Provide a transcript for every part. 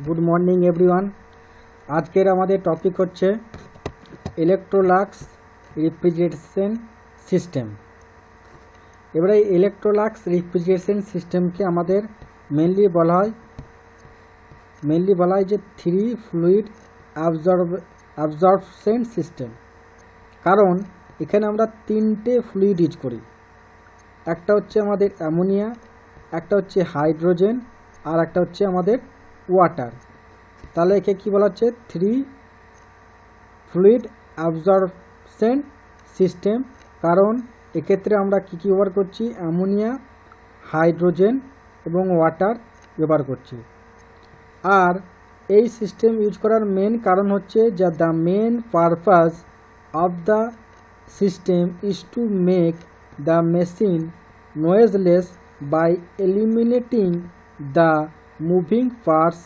Good morning everyone. আজকের আমাদের topic হচ্ছে ইলেকট্রোলাক্স রেফ্রিজারেশন সিস্টেম। এবারে ইলেকট্রোলাক্স রেফ্রিজারেশন সিস্টেমকে আমাদের মেনলি বলা হয় যে থ্রি ফ্লুইড অ্যাবজর্পশন সিস্টেম। কারণ এখানে আমরা তিনটে ফ্লুইড ইউজ করি। একটা হচ্ছে আমাদের অ্যামোনিয়া, একটা হচ্ছে হাইড্রোজেন, আর একটা হচ্ছে আমাদের ওয়াটার। তাহলে একে কী বলা হচ্ছে? Three fluid absorption system. কারণ এক্ষেত্রে আমরা কী ব্যবহার করছি? অ্যামোনিয়া, হাইড্রোজেন এবং ওয়াটার ব্যবহার করছি। আর এই সিস্টেম ইউজ করার মেন কারণ হচ্ছে যে the main purpose of the system is to make the machine noiseless by eliminating the moving parts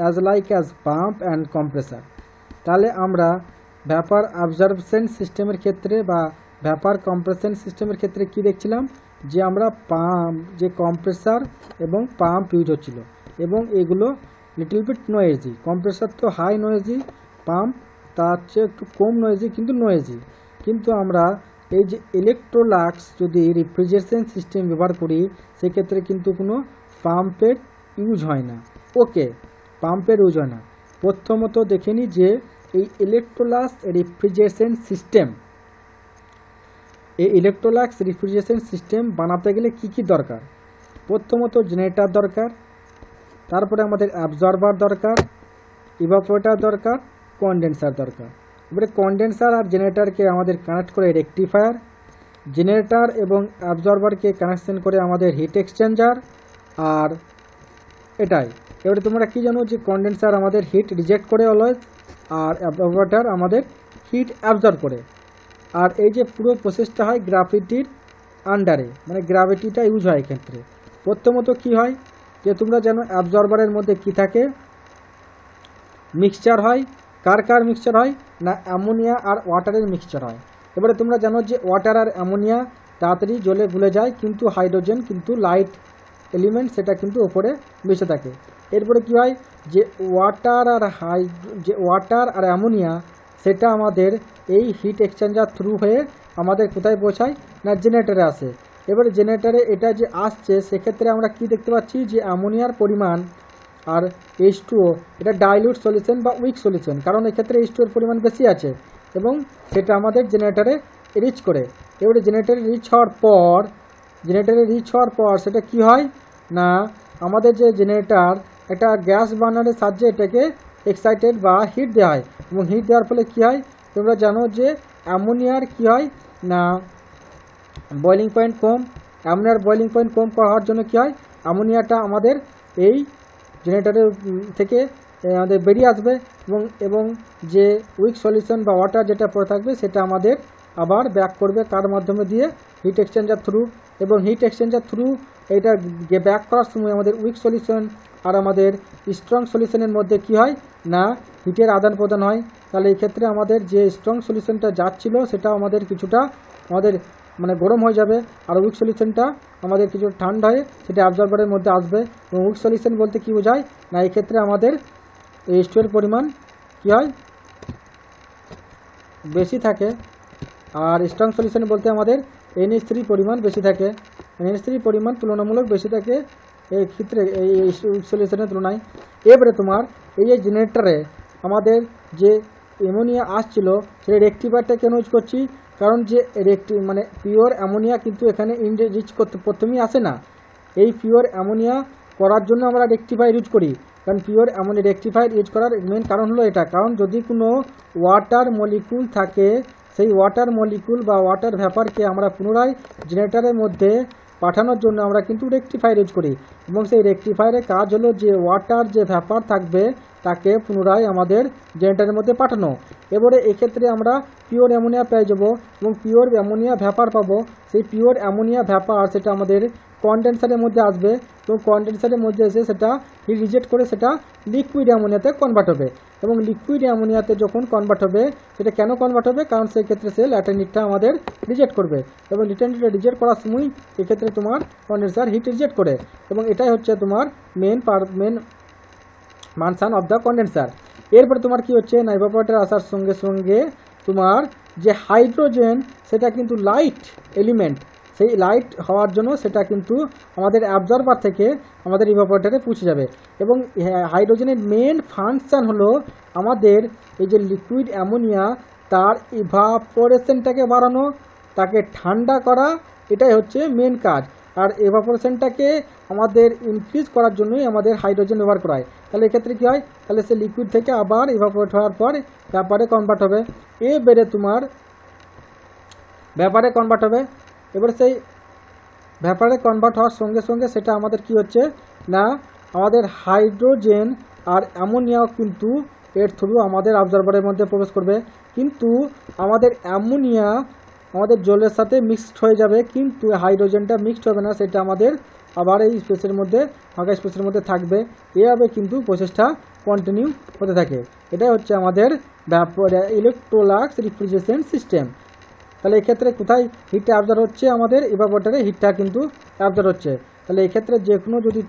as like as pump and compressor। তাহলে আমরা ভ্যাপার অ্যাবজর্পশন সিস্টেমের ক্ষেত্রে বা ভ্যাপার কম্প্রেশন সিস্টেমের ক্ষেত্রে কি দেখছিলাম? যে আমরা পাম্প, যে কম্প্রেসার এবং পাম্প ইউজ হচ্ছিল, এবং এগুলো লিটল বিট নয়েজি। কম্প্রেসার তো হাই নয়েজি, পাম্প তার চেয়ে একটু কম নয়েজি কিন্তু নয়েজি। কিন্তু আমরা এই যে ইলেকট্রোলাক্স যদি রেফ্রিজারেশন সিস্টেম ব্যবহার করি, সেক্ষেত্রে কিন্তু কোনো পাম্পের ইউজ হয় না। ওকে, পাম্পের ইউজ হয় না। প্রথমত দেখে নিই যে এই ইলেকট্রোলাক্স রেফ্রিজারেশন সিস্টেম, এই ইলেকট্রোলাক্স রেফ্রিজারেশন সিস্টেম বানাতে গেলে কি কি দরকার? প্রথমত জেনারেটর দরকার, তারপরে আমাদের অ্যাবজর্বার দরকার, ইভাপোরেটর দরকার, কনডেন্সার দরকার। এবারে কনডেন্সার আর জেনারেটরকে আমাদের কানেক্ট করে রেকটিফায়ার, জেনারেটর এবং অ্যাবজর্বারকে কানেকশন করে আমাদের হিট এক্সচেঞ্জার। আর এটাই। এবারে তোমরা কি জানো যে কনডেন্সার আমাদের হিট রিজেক্ট করে অলওয়েজ, আর ইভাপোরেটর আমাদের হিট অ্যাবজর্ব করে। আর এই যে পুরো প্রসেসটা হয় গ্র্যাভিটির আন্ডারে, মানে গ্র্যাভিটিটা ইউজ হয় এক্ষেত্রে। প্রথমত কি হয় যে তোমরা জানো অ্যাবজর্বারের মধ্যে কি থাকে? মিক্সচার হয়। কার মিক্সচার হয়? না অ্যামোনিয়া আর ওয়াটারের মিক্সচার হয়। এবারে তোমরা জানো যে ওয়াটার আর অ্যামোনিয়া তাড়াতাড়ি জ্বলে গুলে যায়, কিন্তু হাইড্রোজেন কিন্তু লাইট এলিমেন্ট, সেটা কিন্তু ওপরে মিশে থাকে। এরপরে কি হয় যে ওয়াটার আর অ্যামোনিয়া সেটা আমাদের এই হিট এক্সচেঞ্জার থ্রু হয়ে আমাদের কোথায় পৌঁছায়? না জেনারেটরে আসে। এবারে জেনারেটরে এটা যে আসছে, সেক্ষেত্রে আমরা কি দেখতে পাচ্ছি যে অ্যামোনিয়ার পরিমাণ আর H2O এটা ডাইলিউট সলিউশন বা উইক সলিউশন, কারণ এক্ষেত্রে H2O এর পরিমাণ বেশি আছে এবং সেটা আমাদের জেনারেটরে রিচ করে। এবারে জেনারেটরে রিচ হওয়ার পর সেটা কি হয়? না আমাদের যে জেনারেটর একটা গ্যাস বার্নারের সাহায্যে এটাকে এক্সাইটেড বা হিট দেওয়া হয়, এবং হিট দেওয়ার ফলে কি হয়? তোমরা জানো যে অ্যামোনিয়ার কি হয়? না বয়লিং পয়েন্ট কম। অ্যামোনিয়ার বয়লিং পয়েন্ট কম হওয়ার জন্য কি হয়? অ্যামোনিয়াটা আমাদের এই জেনারেটরের থেকে আমাদের বেরিয়ে আসবে, এবং যে উইক সলিউশন বা ওয়াটার যেটা পড়ে থাকবে সেটা আমাদের আবার ব্যাক করবে কার মাধ্যমে দিয়ে? Hit exchanger through. এবং হিট এক্সচেঞ্জার থ্রু এইটা ব্যাক করার সময় আমাদের উইক সলিউশন আর আমাদের স্ট্রং সলিউশনের মধ্যে কি হয়? না হিটের আদান প্রদান হয়। তাহলে এই ক্ষেত্রে আমাদের যে স্ট্রং সলিউশনটা যাচ্ছিল সেটা আমাদের কিছুটা মানে গরম হয়ে যাবে, আর উইক সলিউশনটা আমাদের কিছু ঠান্ডা হয়ে সেটা অ্যাবজর্বারের মধ্যে আসবে। এবং উইক সলিউশন বলতে কি বোঝায়? না এই ক্ষেত্রে আমাদের H2 এর পরিমাণ কি হয়? বেশি থাকে। আর স্ট্রং সলিউশন বলতে আমাদের NH3 পরিমাণ বেশি থাকে। NH3 পরিমাণ তুলনামূলক বেশি থাকে এই ক্ষেত্রে এই উইক সলিউশনের তুলনায়। এবারে তোমার এই যে জেনারেটরে আমাদের যে অ্যামোনিয়া আসছিল, সেই রেকটিফায়ারটা কেন ইউজ করছি? কারণ যে মানে পিওর অ্যামোনিয়া কিন্তু এখানে রিচ করতে প্রথমেই আসে না। এই পিওর অ্যামোনিয়া করার জন্য আমরা রেকটিফায়ার ইউজ করি। কারণ পিওর অ্যামোনিয়া রেকটিফায়ার ইউজ করার মেন কারণ হলো এটা, কারণ যদি কোনো ওয়াটার মলিকুল থাকে, সেই ওয়াটার মলিকুল বা ওয়াটার ভ্যাপারকে আমরা পুনরায় জেনারেটরের মধ্যে পাঠানোর জন্য আমরা কিন্তু রেকটিফায়ার ইউজ করি। এবং সেই রেকটিফায়ারের কাজ হলো যে ওয়াটার যে ভ্যাপার থাকবে তাকে পুনরায় আমাদের জেনারেটরের মধ্যে পাঠানো। এবারে এক্ষেত্রে আমরা পিওর অ্যামোনিয়া পেয়ে যাবো এবং পিওর অ্যামোনিয়া ভ্যাপার পাবো। সেই পিওর অ্যামোনিয়া ভ্যাপার সেটা আমাদের কনডেন্সারের মধ্যে আসবে, এবং কনডেন্সারের মধ্যে এসে সেটা হিট রিজেক্ট করে সেটা লিকুইড অ্যামোনিয়াতে কনভার্ট হবে। এবং লিকুইড অ্যামোনিয়াতে যখন কনভার্ট হবে, সেটা কেন কনভার্ট হবে? কারণ সেই ক্ষেত্রে সে ল্যাটেন্ট হিটটা আমাদের রিজেক্ট করবে, এবং ল্যাটেন্ট হিটটা রিজেক্ট করার সময় সেক্ষেত্রে তোমার কনডেন্সার হিট রিজেক্ট করে। এবং এটাই হচ্ছে তোমার main function of the condenser. এরপরে তোমার কি হচ্ছে না, ইভাপোরেটর আসার সঙ্গে সঙ্গে তোমার যে হাইড্রোজেন সেটা কিন্তু লাইট এলিমেন্ট, সেই লাইট হওয়ার জন্য সেটা কিন্তু আমাদের অ্যাবজর্বার থেকে আমাদের ইভাপোরেটরে পৌঁছে যাবে। এবং হাইড্রোজেনের মেন ফাংশন হলো আমাদের এই যে লিকুইড অ্যামোনিয়া তার ইভাপোরেশনটাকে বাড়ানো, তাকে ঠান্ডা করা, এটাই হচ্ছে মেন কাজ। আর ইভাপোরেশনটাকে আমাদের ইনক্রিজ করার জন্যই আমাদের হাইড্রোজেন ব্যবহার করা হয়। তাহলে এক্ষেত্রে কী হয়, তাহলে সে লিকুইড থেকে আবার ইভাপোরেট হওয়ার পর ব্যাপারে কনভার্ট হবে, এবারে তোমার ব্যাপারে কনভার্ট হবে। এবার সেই ব্যাপারে কনভার্ট হওয়ার সঙ্গে সঙ্গে সেটা আমাদের কি হচ্ছে না, আমাদের হাইড্রোজেন আর অ্যামোনিয়াও কিন্তু এর থ্রু আমাদের অবজারভারের মধ্যে প্রবেশ করবে। কিন্তু আমাদের অ্যামোনিয়া আমাদের জলের সাথে মিক্সড হয়ে যাবে, কিন্তু হাইড্রোজেনটা মিক্সড হবে না, সেটা আমাদের আবার এই স্পেসের মধ্যে, ফাঁকা স্পেসের মধ্যে থাকবে। এভাবে কিন্তু প্রসেসটা কন্টিনিউ হতে থাকে। এটাই হচ্ছে আমাদের ইলেকট্রোলাক্স রেফ্রিজারেশন সিস্টেম। তাহলে এক্ষেত্রে কোথায় হিটটা অ্যাবজর্ব হচ্ছে, আমাদের ইভাপোরেটরে হিটটা কিন্তু অ্যাবজর্ব হচ্ছে। তাহলে এক্ষেত্রে যে কোনো যদি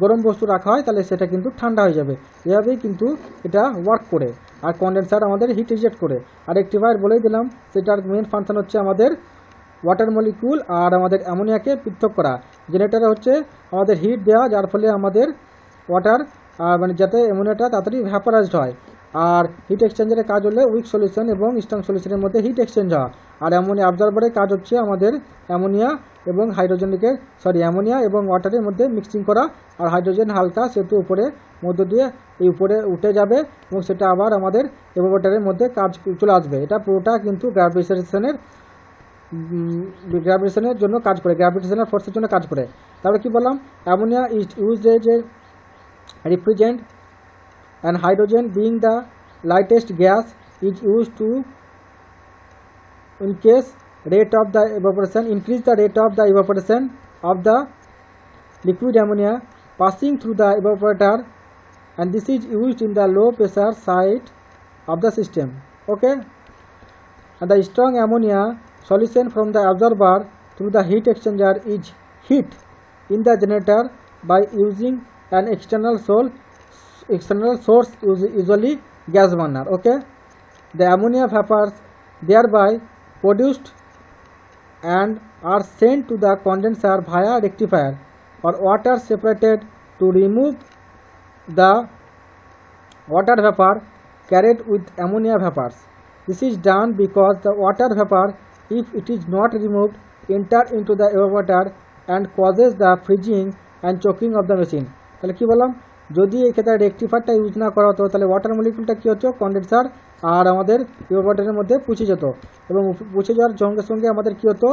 গরম বস্তু রাখা হয় তাহলে সেটা কিন্তু ঠান্ডা হয়ে যাবে। এভাবেই কিন্তু এটা ওয়ার্ক করে। আর কন্ডেন্সার আমাদের হিট রিজেক্ট করে। আর রেকটিফায়ার বলেই দিলাম, সেটার মেন ফাংশন হচ্ছে আমাদের ওয়াটার মলিকুল আর আমাদের অ্যামোনিয়াকে পৃথক করা। জেনারেটরে হচ্ছে আমাদের হিট দেওয়া, যার ফলে আমাদের ওয়াটার মানে যাতে অ্যামোনিয়াটা তাড়াতাড়ি ভ্যাপারাইজড হয়। আর হিট এক্সচেঞ্জারের কাজ হলে উইক সলিউশন এবং স্ট্রং সলিউশনের মধ্যে হিট এক্সচেঞ্জ হওয়া। আর অ্যামোনিয়া অবজারভারের কাজ হচ্ছে আমাদের অ্যামোনিয়া এবং অ্যামোনিয়া এবং ওয়াটারের মধ্যে মিক্সিং করা। আর হাইড্রোজেন হালকা সেহেতু উপরে মধ্য দিয়ে এই উপরে উঠে যাবে এবং সেটা আবার আমাদের ইভাপোরেটরের মধ্যে কাজ চলে আসবে। এটা পুরোটা কিন্তু গ্র্যাভিটেশনের জন্য কাজ করে, গ্র্যাভিটেশনাল ফোর্সের জন্য কাজ করে। তাহলে কি বললাম, ammonia is used as a refrigerant and hydrogen being the lightest gas is used to increase the rate of the evaporation of the liquid ammonia passing through the evaporator, and this is used in the low pressure side of the system. Okay, and the strong ammonia solution from the absorber through the heat exchanger is heat in the generator by using an external source, usually gas burner. Okay, the ammonia vapors thereby produced and are sent to the condenser via rectifier or water separated to remove the water vapor carried with ammonia vapors. This is done because the water vapor, if it is not removed, enter into the evaporator and causes the freezing and choking of the machine. তাহলে কি বললাম, যদি এক্ষেত্রে রেকটিফায়ারটা use না করা হতো তাহলে water মলিকুলটা কী হতো, কন্ডেন্সার আর আমাদের ইভাপোরেটরের মধ্যে পৌঁছে যেত এবং পৌঁছে যাওয়ার সঙ্গে সঙ্গে আমাদের কী হতো,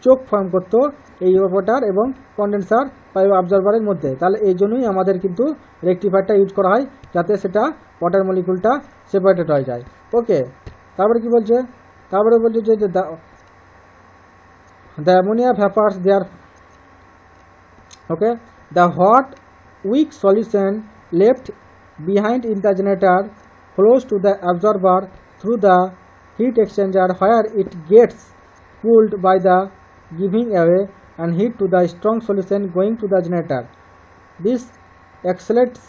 চোক ফর্ম করতো এই ইভাপোরেটর এবং কন্ডেন্সার বা অবজারভারের মধ্যে। তাহলে এই জন্যই আমাদের কিন্তু রেকটিফায়ারটা ইউজ করা হয়, যাতে সেটা ওয়াটার মলিকুলটা সেপারেটেড হয়ে যায়। ওকে, তারপরে কি বলছে, তারপরে বলছে যে the ammonia vapours there, okay, the hot weak solution left behind in the generator flows to the absorber through the heat exchanger, where it gets cooled by the giving away and heat to the strong solution going to the generator. This accelerates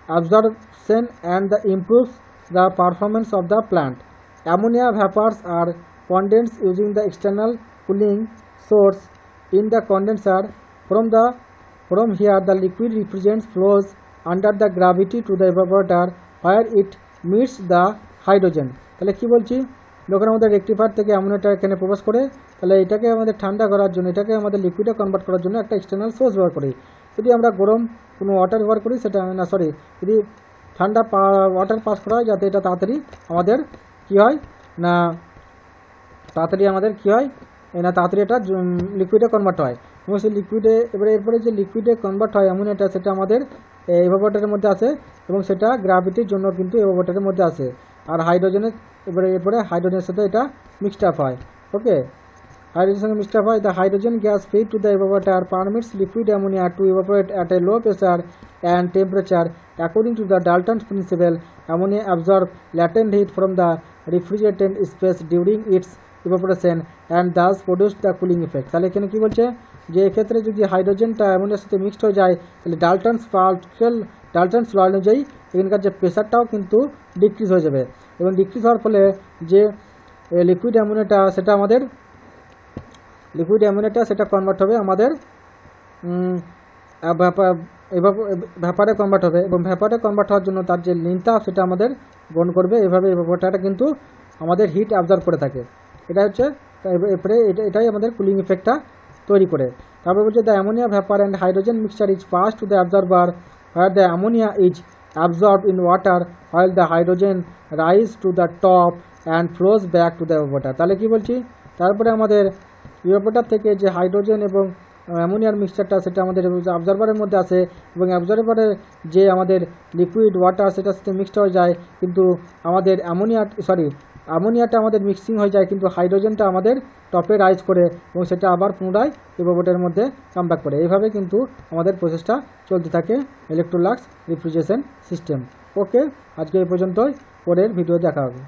absorption and improves the performance of the plant. Ammonia vapors are condensed using the external cooling source in the condenser. From here the liquid refrigerant flows under the gravity to the evaporator, where it meets the hydrogen. তাহলে কি বলছি, যখন আমাদের rectifier থেকে অ্যামোনিয়াটা এখানে প্রবেশ করে, তাহলে এটাকে আমাদের ঠান্ডা করার জন্য, এটাকে আমাদের লিকুইডে কনভার্ট করার জন্য একটা এক্সটার্নাল সোর্স ব্যবহার করি। যদি আমরা গরম কোনো ওয়াটার ব্যবহার করি সেটা যদি ঠান্ডা ওয়াটার পাস করা হয়, যাতে এটা তাড়াতাড়ি আমাদের কী হয় না, তাড়াতাড়ি এটা লিকুইডে কনভার্ট হয় এবং সেই লিকুইডে এরপরে যে লিকুইডে কনভার্ট হয় অ্যামোনিয়াটা, সেটা আমাদের ইভাপোরেটরের মধ্যে আসে এবং সেটা গ্র্যাভিটির জন্য কিন্তু ইভাপোরেটরের মধ্যে আসে। আর এরপরে হাইড্রোজেনের সাথে এটা মিক্সড আপ হয়। ওকে, হাইড্রোজেনের সঙ্গে মিক্সড আপ হয়। The hydrogen gas feed to the evaporator permits liquid ammonia to evaporate at a low pressure and temperature. According to the Dalton's principle, ammonia absorbs latent heat from the refrigerant space during its evaporation and thus produce the cooling effect. তাহলে এখানে কি বলছে, যে এক্ষেত্রে যদি হাইড্রোজেনটা অ্যামোনিয়ার সাথে mixed হয়ে যায় তাহলে ডাল্টনস ল অনুযায়ী এখানকার যে প্রেশারটাও কিন্তু ডিক্রিজ হয়ে যাবে, এবং ডিক্রিজ হওয়ার ফলে যে লিকুইড অ্যামোনিয়াটা সেটা কনভার্ট হবে আমাদের ভ্যাপারে কনভার্ট হবে, এবং ভ্যাপারে কনভার্ট হওয়ার জন্য তার যে লিনতাপ সেটা আমাদের গ্রহণ করবে। এভাবে ওয়াটারটা কিন্তু আমাদের হিট অ্যাবজর্ব করে থাকে। এটা হচ্ছে এটাই আমাদের কুলিং ইফেক্টটা তৈরি করে। তারপরে বলছে the ammonia vapour and hydrogen mixture is pass to the absorber where the ammonia is absorbed in water while the hydrogen rise to the top and flows back to the evaporator। তাহলে কি বলছি, তারপরে আমাদের evaporator থেকে যে hydrogen এবং অ্যামোনিয়ার মিক্সচারটা সেটা আমাদের অবজারভারের মধ্যে আসে, এবং অবজারভারে যে আমাদের লিকুইড ওয়াটার সেটার সাথে মিক্সড হয়ে যায়, কিন্তু আমাদের অ্যামোনিয়াটা আমাদের মিক্সিং হয়ে যায়, কিন্তু হাইড্রোজেনটা আমাদের টপে রাইজ করে এবং সেটা আবার পুনরায় ইভাপোরেটরের মধ্যে কামব্যাক করে। এইভাবে কিন্তু আমাদের প্রসেসটা চলতে থাকে ইলেকট্রোলাক্স রেফ্রিজারেশন সিস্টেম। ওকে, আজকে এই পর্যন্তই, পরের ভিডিও দেখা হবে।